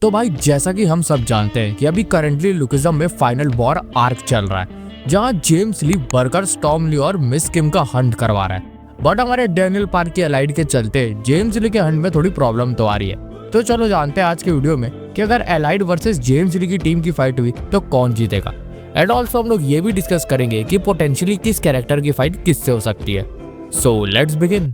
तो भाई जैसा कि हम सब जानते हैं कि अभी करंटली लुकिज्म में फाइनल वॉर आर्क चल रहा है, जहां जेम्स ली बर्गर, स्टॉर्म ली और मिस किम का हंट करवा रहा है। बट हमारे डैनियल पार्क के एलाइड के चलते जेम्स ली के हंट में थोड़ी प्रॉब्लम तो आ रही है। तो चलो जानते हैं आज के वीडियो में कि अगर एलाइड वर्सेस जेम्स ली की टीम की फाइट हुई तो कौन जीतेगा। एंड ऑल्सो हम लोग ये भी डिस्कस करेंगे कि पोटेंशियली किस कैरेक्टर की फाइट किससे हो सकती है। So let's begin.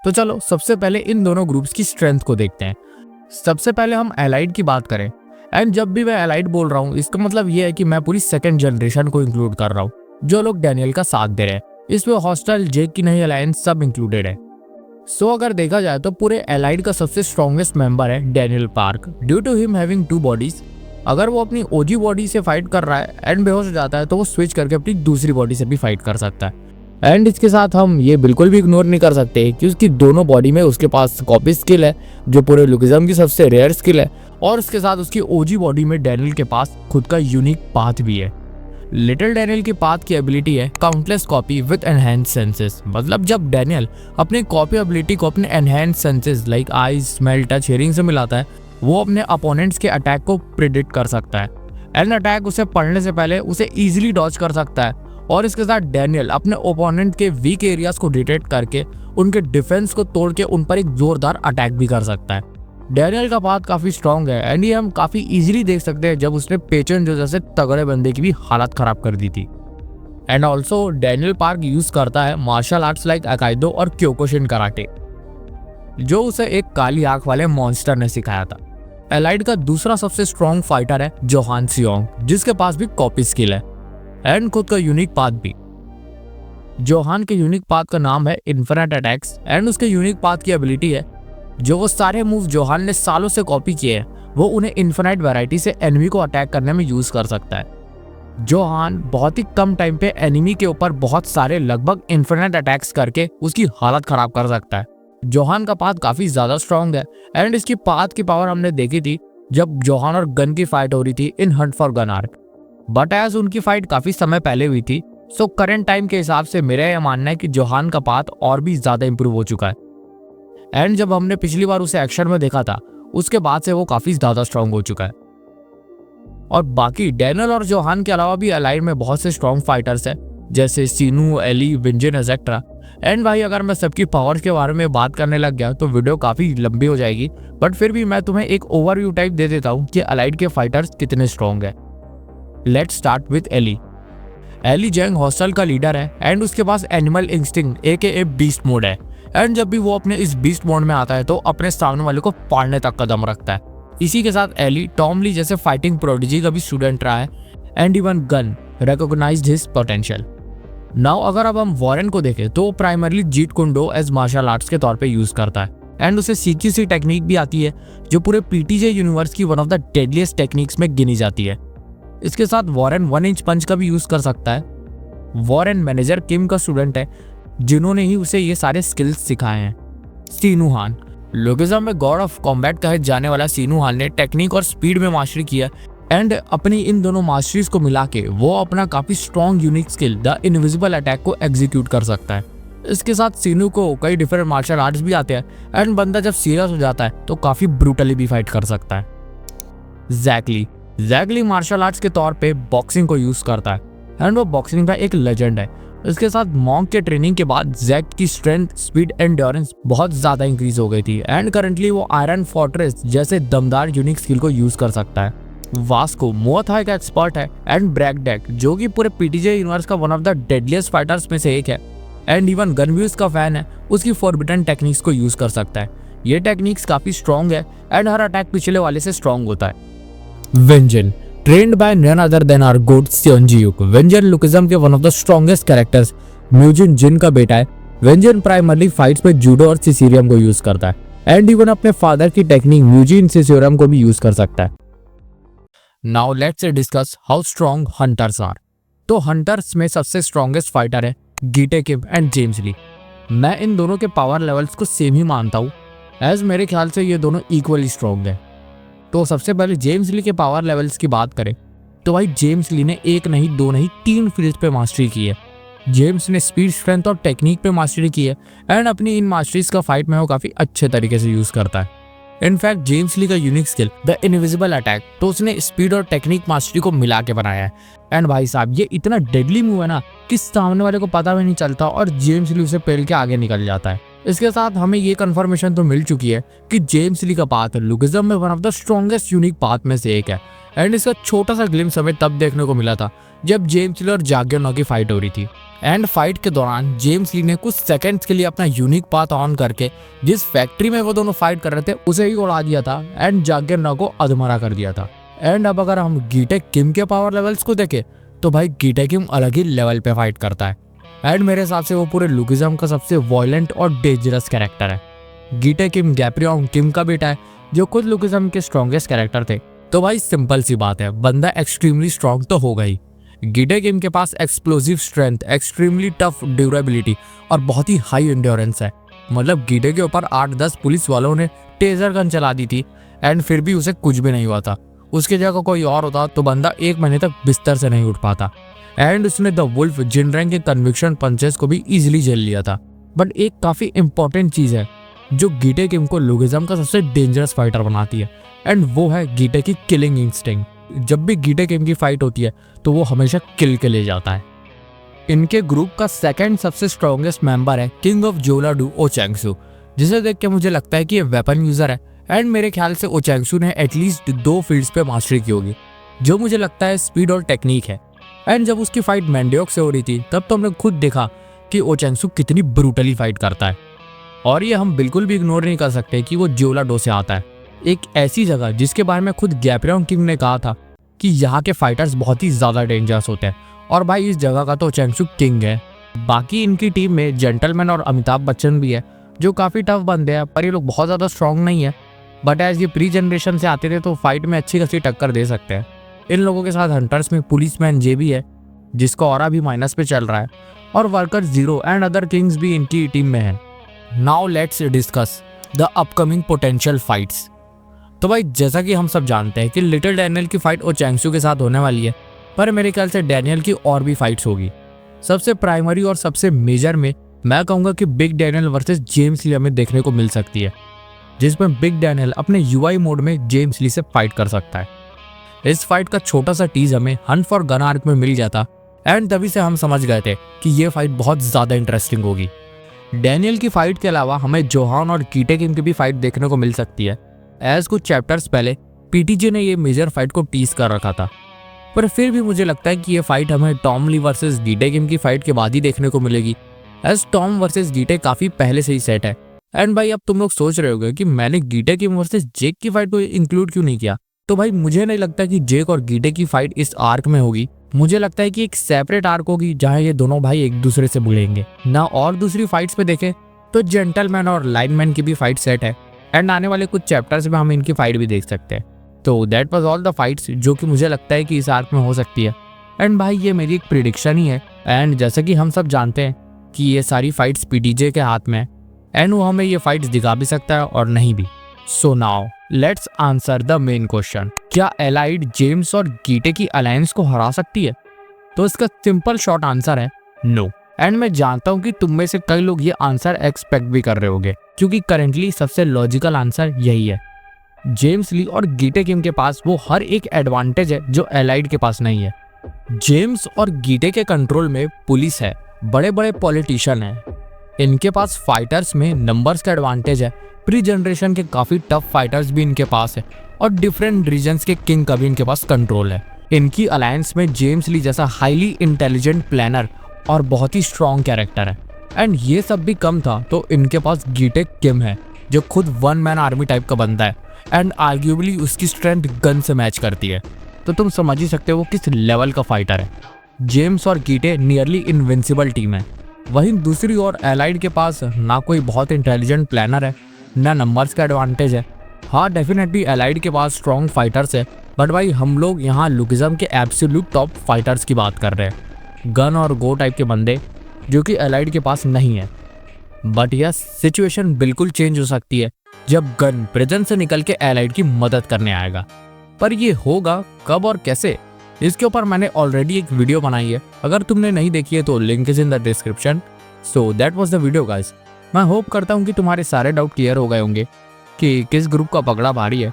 तो चलो सबसे पहले इन दोनों ग्रुप्स की स्ट्रेंथ को देखते हैं। सबसे पहले हम एलाइड की बात करें, एंड जब भी मैं एलाइड बोल रहा हूँ इसका मतलब ये है कि मैं पूरी सेकंड जनरेशन को इंक्लूड कर रहा हूँ, जो लोग डैनियल का साथ दे रहे हैं। इसमें हॉस्टल, जेक की नई अलायंस सब इंक्लूडेड है। सो अगर देखा जाए तो पूरे एलाइड का सबसे स्ट्रॉन्गेस्ट मेंबर है Daniel Park, due to him having 2 bodies. अगर वो अपनी ओजी बॉडी से फाइट कर रहा है एंड बेहोश हो जाता है तो वो स्विच करके अपनी दूसरी बॉडी से भी फाइट कर सकता है। एंड इसके साथ हम ये बिल्कुल भी इग्नोर नहीं कर सकते कि उसकी दोनों बॉडी में उसके पास कॉपी स्किल है, जो पूरे लुकिज्म की सबसे रेयर स्किल है। और इसके साथ उसकी ओजी बॉडी में डैनियल के पास खुद का यूनिक पाथ भी है। लिटिल डैनियल की पाथ की एबिलिटी है countless copy with enhanced senses. मतलब जब डैनियल अपने कॉपी एबिलिटी को अपने enhanced senses like eyes, smell, touch, hearing से मिलाता है, वो अपने अपोनेंट्स के अटैक को प्रिडिक्ट कर सकता है। एंड अटैक उसे पढ़ने से पहले उसे इजीली डॉज कर सकता है। और इसके साथ डैनियल अपने ओपोनेंट के वीक एरियाज को डिटेक्ट करके उनके डिफेंस को तोड़ के उन पर एक जोरदार अटैक भी कर सकता है। डैनियल का पाथ काफी स्ट्रॉन्ग है एंड ये हम काफी इजीली देख सकते हैं जब उसने पेचन जो जैसे तगड़े बंदे की भी हालत खराब कर दी थी। And also Daniel park use करता है मार्शल आर्ट्स लाइक अकाइदो और क्योकुशिन कराटे, जो उसे एक काली आंख वाले मॉन्स्टर ने सिखाया था। एलाइड का दूसरा सबसे स्ट्रॉन्ग फाइटर है जोहान सियोंग, जिसके पास भी कॉपी स्किल है एंड खुद का यूनिक पाथ भी। जोहान के यूनिक पाथ का नाम है इन्फिनिट अटैक्स एंड उसके यूनिक पाथ की एबिलिटी है जो वो सारे मूव जोहान ने सालों से कॉपी किए हैं, वो उन्हें इन्फिनिट वैरायटी से एनिमी को अटैक करने में यूज कर सकता है। जोहान बहुत ही कम टाइम पे एनिमी के ऊपर बहुत सारे लगभग इन्फिनिट अटैक्स करके उसकी हालत खराब कर सकता है। जोहान का पाथ काफी ज्यादा स्ट्रॉन्ग है एंड इसकी पाथ की पावर हमने देखी थी जब जोहान और गन की फाइट हो रही थी in hunt for gun arc. But as उनकी फाइट काफी समय पहले हुई थी, सो करंट टाइम के हिसाब से मेरा यह मानना है कि जोहान का पाथ और भी ज्यादा इंप्रूव हो चुका है। एंड जब हमने पिछली बार उसे एक्शन में देखा था उसके बाद से वो काफी ज्यादा स्ट्रांग हो चुका है। और बाकी डैनियल और जोहान के अलावा भी एलाइड में बहुत से स्ट्रॉन्ग फाइटर्स हैं, जैसे सीनू, एली, विंजन एक्सेट्रा। एंड भाई अगर मैं सबकी पावर्स के बारे में बात करने लग गया तो वीडियो काफी लंबी हो जाएगी, बट फिर भी मैं तुम्हें एक ओवरव्यू टाइप दे देता हूँ कि एलाइड के फाइटर्स कितने स्ट्रॉन्ग है। Let's start with Eli. Eli Jang hostel का लीडर है एंड उसके पास animal instinct AKA beast mode है। एंड जब भी वो अपने इस बीस्ट मोड में आता है तो अपने सामने वाले को फाड़ने तक कदम रखता है। इसी के साथ एली टॉम ली जैसे फाइटिंग प्रोडिजी का भी स्टूडेंट रहा है and even Gun recognized his potential. Now अगर अब हम वॉरेन को देखें तो primarily Jeet Kune Do as martial arts के तौर पे यूज करता है एंड उसे CQC टेक्निक भी आती है, जो पूरे PTJ यूनिवर्स की one of the deadliest techniques में गिनी जाती है। इसके साथ वॉरेन 1 इंच पंच का भी यूज कर सकता है। वॉरेन मैनेजर किम का स्टूडेंट है, जिन्होंने ही उसे ये सारे स्किल्स सिखाए हैं। सीनू हान, लुकिज्म में गॉड ऑफ कॉम्बैट कहे जाने वाला सीनू हान ने टेक्निक और स्पीड में मास्टरी किया एंड अपनी इन दोनों मास्टरीज को मिला के वो अपना काफी strong unique skill the invisible attack को एग्जीक्यूट कर सकता है। इसके साथ सीनू को कई डिफरेंट मार्शल आर्ट्स भी आते हैं एंड बंदा जब सीरियस हो जाता है तो काफी ब्रूटली भी फाइट कर सकता है। जैकली मार्शल आर्ट्स के तौर पे बॉक्सिंग को यूज करता है एंड वो बॉक्सिंग का एक लेजेंड है। इसके साथ मॉन्क के ट्रेनिंग के बाद जैक की स्ट्रेंथ, स्पीड, एंड्योरेंस बहुत ज्यादा इंक्रीज हो गई थी एंड करंटली वो आयरन फोर्ट्रेस जैसे दमदार यूनिक स्किल को यूज कर सकता है। वास्को मुआ थाई का एक्सपर्ट है एंड ब्रैकडेक, जो कि पूरे PTJ यूनिवर्स का one of the deadliest fighters में से एक है एंड इवन गनव्यूज का फैन है, उसकी फॉरबिडन टेक्निक्स को यूज कर सकता है। ये टेक्निक्स काफी स्ट्रॉन्ग है एंड हर अटैक पिछले वाले से स्ट्रॉन्ग होता है। विंजन, trained by none other than our god Seon Ji-hyuk. वेंजन लुकिज्म के one of the strongest characters म्यूजिन जिन का बेटा है। वेंजन प्राइमरली फाइट्स में जूडो और सिसिरियम को यूज करता है एंड इवन अपने फादर की टेक्निक म्यूजिन सिसिरियम को भी यूज कर सकता है। Now let's discuss how strong hunters are. तो हंटर्स में सबसे स्ट्रॉन्गेस्ट फाइटर है गीटे किम एंड जेम्स ली। मैं इन दोनों के पावर लेवल्स को सेम ही मानता हूँ, एज मेरे ख्याल से ये दोनों इक्वली स्ट्रॉन्ग है। तो सबसे पहले जेम्स ली के पावर लेवल्स की बात करें तो भाई जेम्स ली ने 1 नहीं 2 नहीं 3 फील्ड पे मास्टरी की है। जेम्स ने स्पीड, स्ट्रेंथ और टेक्निक पे मास्टरी की है एंड अपनी इन मास्टरीज का फाइट में वो काफी अच्छे तरीके से यूज करता है। इनफैक्ट जेम्स ली का unique skill the invisible attack तो उसने स्पीड और टेक्निक मास्टरी को मिला के बनाया है। एंड भाई साहब ये इतना डेडली मूव है ना कि सामने वाले को पता भी नहीं चलता और जेम्स ली उसे पेल के आगे निकल जाता है। इसके साथ हमें ये कंफर्मेशन तो मिल चुकी है कि जेम्स ली का पाथ लुकिज्म में one of the strongest unique path में से एक है। एंड इसका छोटा सा ग्लिम्स हमें तब देखने को मिला था जब जेम्स ली और जाग्योनॉट की फाइट हो रही थी। एंड फाइट के दौरान जेम्स ली ने कुछ सेकंड्स के लिए अपना यूनिक पाथ ऑन करके जिस फैक्ट्री में वो दोनों फाइट कर रहे थे उसे ही उड़ा दिया था एंड जाग्योनॉट को अधमरा कर दिया था। एंड अब अगर हम गीटे किम के पावर लेवल्स को देखें तो भाई गीटे किम अलग ही लेवल पे फाइट करता है। एंड मेरे हिसाब से वो पूरे लुकिज्म का सबसे वायलेंट और डेंजरस कैरेक्टर है। गीटे किम गैप्रियन किम का बेटा है जो खुद लुकिज्म के स्ट्रॉन्गेस्ट कैरेक्टर थे। तो भाई सिंपल सी बात है, बंदा एक्सट्रीमली स्ट्रॉन्ग तो होगा ही। गीटे किम के पास explosive strength, extremely tough durability और बहुत ही हाई एंड्योरेंस है। मतलब गीटे के ऊपर 8-10 पुलिस वालों ने टेजर गन चला दी थी एंड फिर भी उसे कुछ भी नहीं हुआ था। उसके जगह कोई और होता तो बंदा 1 महीने तक बिस्तर से नहीं उठ पाता। एंड उसने द वुल्फ जिनरैंग के कन्विक्शन पंचेस को भी इजीली झेल लिया था। बट एक काफी इंपॉर्टेंट चीज है जो गीटे किम को लुकिज्म का सबसे डेंजरस फाइटर बनाती है एंड वो है गीटे की किलिंग इंस्टिंक्ट। जब भी गीटे किम की फाइट होती है तो वो हमेशा किल के ले जाता है। इनके ग्रुप का सेकंड सबसे स्ट्रॉन्गेस्ट मेंबर है किंग ऑफ जोलाडू ओचैंगसू, जिसे देख के मुझे लगता है कि ये वेपन यूजर है। एंड मेरे ख्याल से ओचैंगसू ने एटलीस्ट 2 फील्ड्स पे मास्टरी की होगी, जो मुझे लगता है स्पीड और टेक्निक है। एंड जब उसकी फाइट मैंडियोक से हो रही थी तब तो हमने खुद देखा कि ओचैंगसू कितनी ब्रूटली फाइट करता है। और ये हम बिल्कुल भी इग्नोर नहीं कर सकते कि वो जोलाडो से आता है, एक ऐसी जगह जिसके बारे में खुद गैप्रियन किंग ने कहा था कि यहाँ के फाइटर्स बहुत ही ज्यादा डेंजरस होते हैं। और भाई इस जगह का तो ओचैंगसू किंग है। बाकी इनकी टीम में जेंटलमैन और अमिताभ बच्चन भी है जो काफी टफ बंदे हैं, पर ये लोग बहुत ज्यादा स्ट्रॉन्ग नहीं है। बट एज ये प्री जनरेशन से आते थे तो फाइट में अच्छी खासी टक्कर दे सकते हैं। इन लोगों के साथ हंटर्स में पुलिसमैन जे भी है जिसका ऑरा भी माइनस पे चल रहा है, और worker zero and other Kings भी इनकी टीम में है। Now let's discuss the upcoming potential fights. तो भाई जैसा कि हम सब जानते हैं कि लिटिल डैनियल की फाइट ओचैंगसू के साथ होने वाली है, पर मेरे ख्याल से डैनियल की और भी फाइट्स होगी। सबसे प्राइमरी और सबसे मेजर में मैं कहूँगा कि बिग डैनियल वर्सेस जेम्स ली हमें देखने को मिल सकती है, जिसमें बिग डैनियल अपने यूआई मोड में जेम्स ली से फाइट कर सकता है। इस फाइट का छोटा सा टीज हमें हंट फॉर गन आर्क में मिल गया था एंड तभी से हम समझ गए थे कि ये फाइट बहुत ज्यादा इंटरेस्टिंग होगी। डैनियल की फाइट के अलावा हमें जोहान और गीटे किम की भी फाइट देखने को मिल सकती है। एज कुछ चैप्टर्स पहले पीटीजे ने ये मेजर फाइट को टीज कर रखा था, पर फिर भी मुझे लगता है कि ये फाइट हमें टॉम ली वर्सेस गीटे किम की फाइट के बाद ही देखने को मिलेगी, एज टॉम वर्सेस गीटे काफी पहले से ही सेट है। एंड भाई अब तुम लोग सोच रहे होगे कि मैंने गीटे किम वर्सेस जेक की फाइट को इंक्लूड क्यों नहीं किया। तो भाई मुझे नहीं लगता कि जेक और गीटे की फाइट इस आर्क में होगी। मुझे लगता है कि एक सेपरेट आर्क होगी जहां ये दोनों भाई एक दूसरे से भिड़ेंगे ना। और दूसरी फाइट्स पे देखें तो जेंटलमैन और लाइनमैन की भी फाइट सेट है एंड आने वाले कुछ चैप्टर्स में हम इनकी फाइट भी देख सकते हैं। तो that was all the fights जो कि मुझे लगता है कि इस आर्क में हो सकती है। एंड भाई ये मेरी एक प्रिडिक्शन ही है एंड जैसे कि हम सब जानते हैं कि ये सारी फाइट्स पीटीजे के हाथ में है एंड वो हमें ये फाइट्स दिखा भी सकता है और नहीं भी। So now let's answer the main question, क्या एलाइड जेम्स और गीटे की अलायंस को हरा सकती है? तो इसका सिंपल शॉर्ट आंसर है नो। एंड मैं जानता हूं कि तुम में से कई लोग ये आंसर एक्सपेक्ट भी कर रहे होंगे, क्योंकि करेंटली सबसे लॉजिकल आंसर यही है। जेम्स ली और गीटे किम के पास वो हर एक एडवांटेज है जो एलाइड के पास नहीं है। जेम्स और गीटे के कंट्रोल में पुलिस है, बड़े बड़े पॉलिटिशियन हैं, इनके पास फाइटर्स में नंबर्स का एडवांटेज है, प्री जनरेशन के काफी टफ फाइटर्स भी इनके पास है और डिफरेंट रीजन्स के किंग का भी इनके पास कंट्रोल है। इनकी अलायंस में जेम्स ली जैसा हाईली इंटेलिजेंट प्लानर और बहुत ही स्ट्रॉन्ग कैरेक्टर है। एंड ये सब भी कम था तो इनके पास गीटे किम है जो खुद वन मैन आर्मी टाइप का बंदा है एंड आर्ग्यूबली उसकी स्ट्रेंथ गन से मैच करती है। तो तुम समझ ही सकते हो वो किस लेवल का फाइटर है। जेम्स और गीटे नियरली इनविंसिबल टीम है। वहीं दूसरी ओर एलाइड के पास ना कोई बहुत इंटेलिजेंट प्लानर है, ना नंबर्स का एडवांटेज है। हाँ डेफिनेटली एलाइड के पास स्ट्रॉन्ग फाइटर्स है, बट भाई हम लोग यहाँ लुकिज्म के एब्सोल्यूट टॉप फाइटर्स की बात कर रहे हैं, गन और गो टाइप के बंदे जो कि एलाइड के पास नहीं है। बट यह सिचुएशन बिल्कुल चेंज हो सकती है जब गन प्रिजन से निकल के एलाइड की मदद करने आएगा। पर ये होगा कब और कैसे, इसके ऊपर मैंने ऑलरेडी एक वीडियो बनाई है, अगर तुमने नहीं देखी है तो link is in the description. So that was the video guys. मैं होप करता हूँ कि तुम्हारे सारे डाउट क्लियर हो गए होंगे कि किस ग्रुप का पकड़ा भारी है।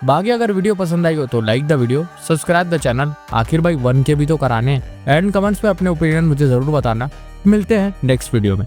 बाकी अगर वीडियो पसंद आई हो तो like the video, subscribe the channel, आखिर भाई 1K भी तो कराने हैं। एंड कमेंट्स में अपने ओपिनियन मुझे जरूर बताना। मिलते हैं नेक्स्ट वीडियो में।